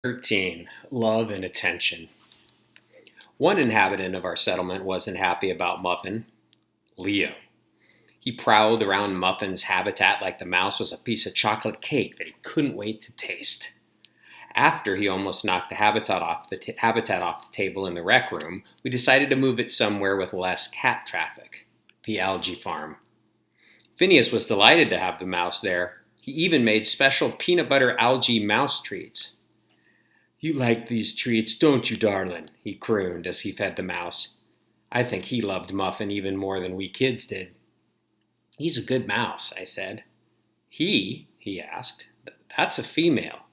13. Love and attention. One inhabitant of our settlement wasn't happy about Muffin, Leo. He prowled around Muffin's habitat like the mouse was a piece of chocolate cake that he couldn't wait to taste. After he almost knocked the habitat off the table in the rec room, we decided to move it somewhere with less cat traffic, the algae farm. Phineas was delighted to have the mouse there. He even made special peanut butter algae mouse treats. "You like these treats, don't you, darling?" he crooned as he fed the mouse. I think he loved Muffin even more than we kids did. "He's a good mouse," I said. He asked. "That's a female."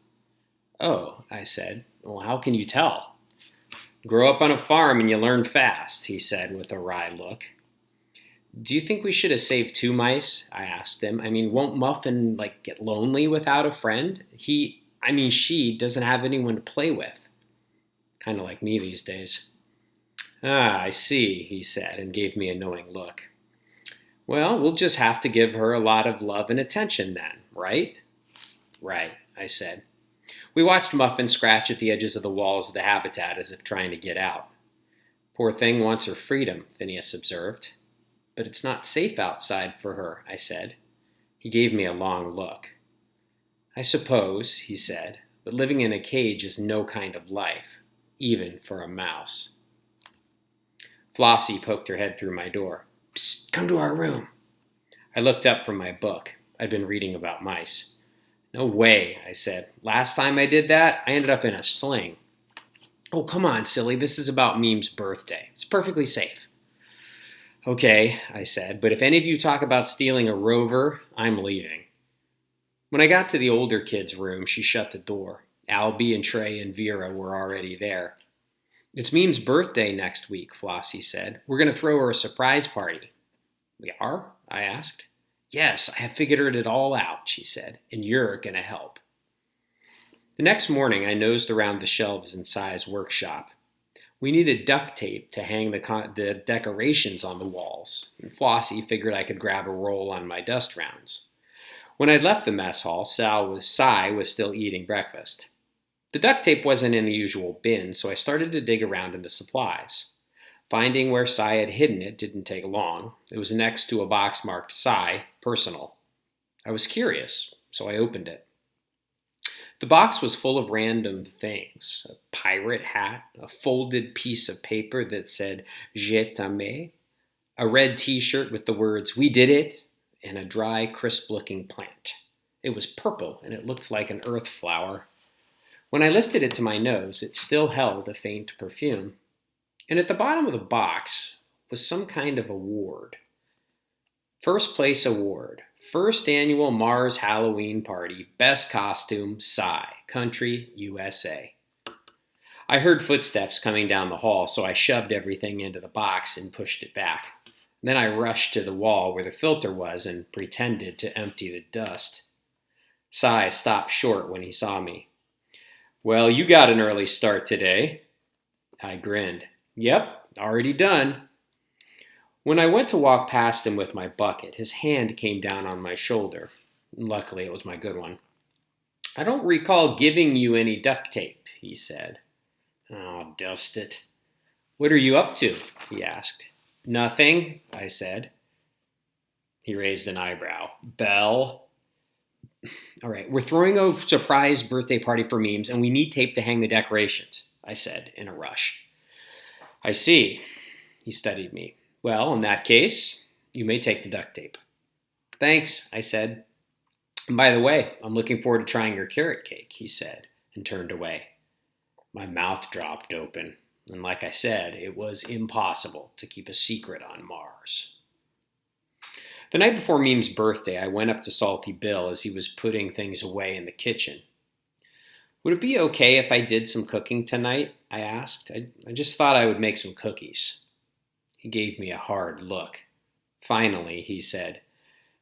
"Oh," I said. "Well, how can you tell?" "Grow up on a farm and you learn fast," he said with a wry look. "Do you think we should have saved two mice?" I asked him. Won't Muffin, get lonely without a friend? She doesn't have anyone to play with. Kind of like me these days. "Ah, I see," he said, and gave me a knowing look. "Well, we'll just have to give her a lot of love and attention then, right?" "Right," I said. We watched Muffin scratch at the edges of the walls of the habitat as if trying to get out. "Poor thing wants her freedom," Phineas observed. "But it's not safe outside for her," I said. He gave me a long look. "I suppose," he said, "but living in a cage is no kind of life, even for a mouse." Flossie poked her head through my door. "Psst, come to our room." I looked up from my book. I'd been reading about mice. "No way," I said. "Last time I did that, I ended up in a sling." "Oh, come on, silly. This is about Meme's birthday. It's perfectly safe." "Okay," I said, "but if any of you talk about stealing a rover, I'm leaving." When I got to the older kid's room, she shut the door. Albie and Trey and Vera were already there. "It's Meme's birthday next week," Flossie said. "We're going to throw her a surprise party." "We are?" I asked. "Yes, I have figured it all out," she said, "and you're going to help." The next morning, I nosed around the shelves in Sai's workshop. We needed duct tape to hang the decorations on the walls, and Flossie figured I could grab a roll on my dust rounds. When I'd left the mess hall, Sai was still eating breakfast. The duct tape wasn't in the usual bin, so I started to dig around in the supplies. Finding where Sai had hidden it didn't take long. It was next to a box marked Sai, Personal. I was curious, so I opened it. The box was full of random things: a pirate hat, a folded piece of paper that said Je t'aime, a red t-shirt with the words "We did it," and a dry, crisp-looking plant. It was purple, and it looked like an earth flower. When I lifted it to my nose, it still held a faint perfume. And at the bottom of the box was some kind of award. First place award. First annual Mars Halloween party. Best costume, Psy. Country, USA. I heard footsteps coming down the hall, so I shoved everything into the box and pushed it back. Then I rushed to the wall where the filter was and pretended to empty the dust. Psy stopped short when he saw me. "Well, you got an early start today." I grinned. "Yep, already done." When I went to walk past him with my bucket, his hand came down on my shoulder. Luckily, it was my good one. "I don't recall giving you any duct tape," he said. "Oh, dust it." "What are you up to?" he asked. "Nothing," I said. He raised an eyebrow. "Belle?" "All right, we're throwing a surprise birthday party for Memes, and we need tape to hang the decorations," I said in a rush. "I see." He studied me. "Well, in that case, you may take the duct tape." "Thanks," I said. "And by the way, I'm looking forward to trying your carrot cake," he said, and turned away. My mouth dropped open, and like I said, it was impossible to keep a secret on Mars. The night before Meme's birthday, I went up to Salty Bill as he was putting things away in the kitchen. "Would it be okay if I did some cooking tonight?" I asked. I just thought I would make some cookies. He gave me a hard look. Finally, he said,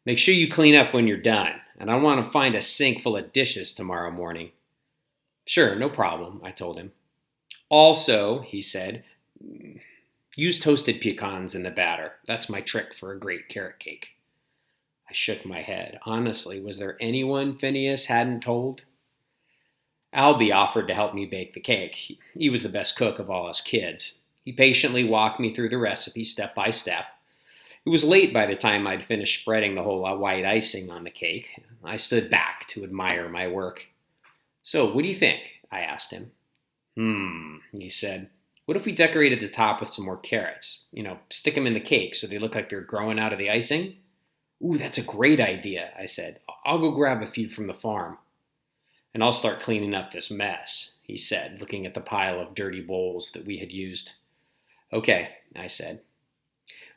"Make sure you clean up when you're done, and I want to find a sink full of dishes tomorrow morning." "Sure, no problem," I told him. "Also," he said, "use toasted pecans in the batter. That's my trick for a great carrot cake." I shook my head. Honestly, was there anyone Phineas hadn't told? Albie offered to help me bake the cake. He was the best cook of all us kids. He patiently walked me through the recipe step by step. It was late by the time I'd finished spreading the whole white icing on the cake. I stood back to admire my work. "So, what do you think?" I asked him. He said. "What if we decorated the top with some more carrots? Stick them in the cake so they look like they're growing out of the icing?" "Ooh, that's a great idea," I said. "I'll go grab a few from the farm." "And I'll start cleaning up this mess," he said, looking at the pile of dirty bowls that we had used. "Okay," I said.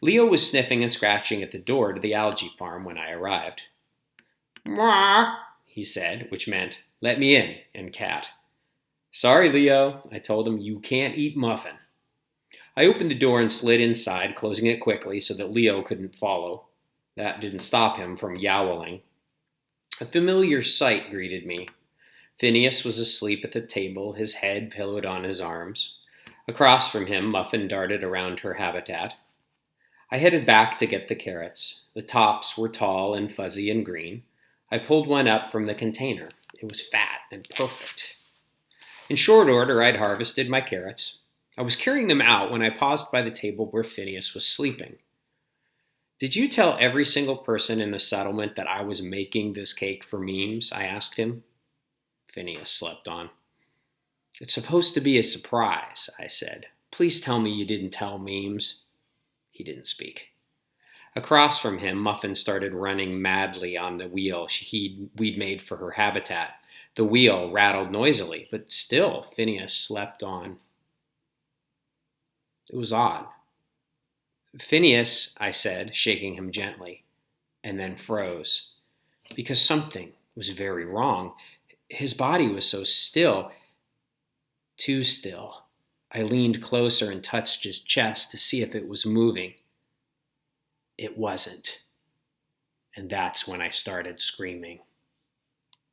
Leo was sniffing and scratching at the door to the algae farm when I arrived. "Mwah," he said, which meant, "Let me in cat. "Sorry, Leo," I told him, "you can't eat muffin." I opened the door and slid inside, closing it quickly so that Leo couldn't follow. That didn't stop him from yowling. A familiar sight greeted me. Phineas was asleep at the table, his head pillowed on his arms. Across from him, Muffin darted around her habitat. I headed back to get the carrots. The tops were tall and fuzzy and green. I pulled one up from the container. It was fat and perfect. In short order, I'd harvested my carrots. I was carrying them out when I paused by the table where Phineas was sleeping. "Did you tell every single person in the settlement that I was making this cake for memes?" I asked him. Phineas slept on. "It's supposed to be a surprise," I said. "Please tell me you didn't tell memes." He didn't speak. Across from him, Muffin started running madly on the wheel we'd made for her habitat. The wheel rattled noisily, but still Phineas slept on. It was odd. "Phineas," I said, shaking him gently, and then froze, because something was very wrong. His body was so still, too still. I leaned closer and touched his chest to see if it was moving. It wasn't. And that's when I started screaming.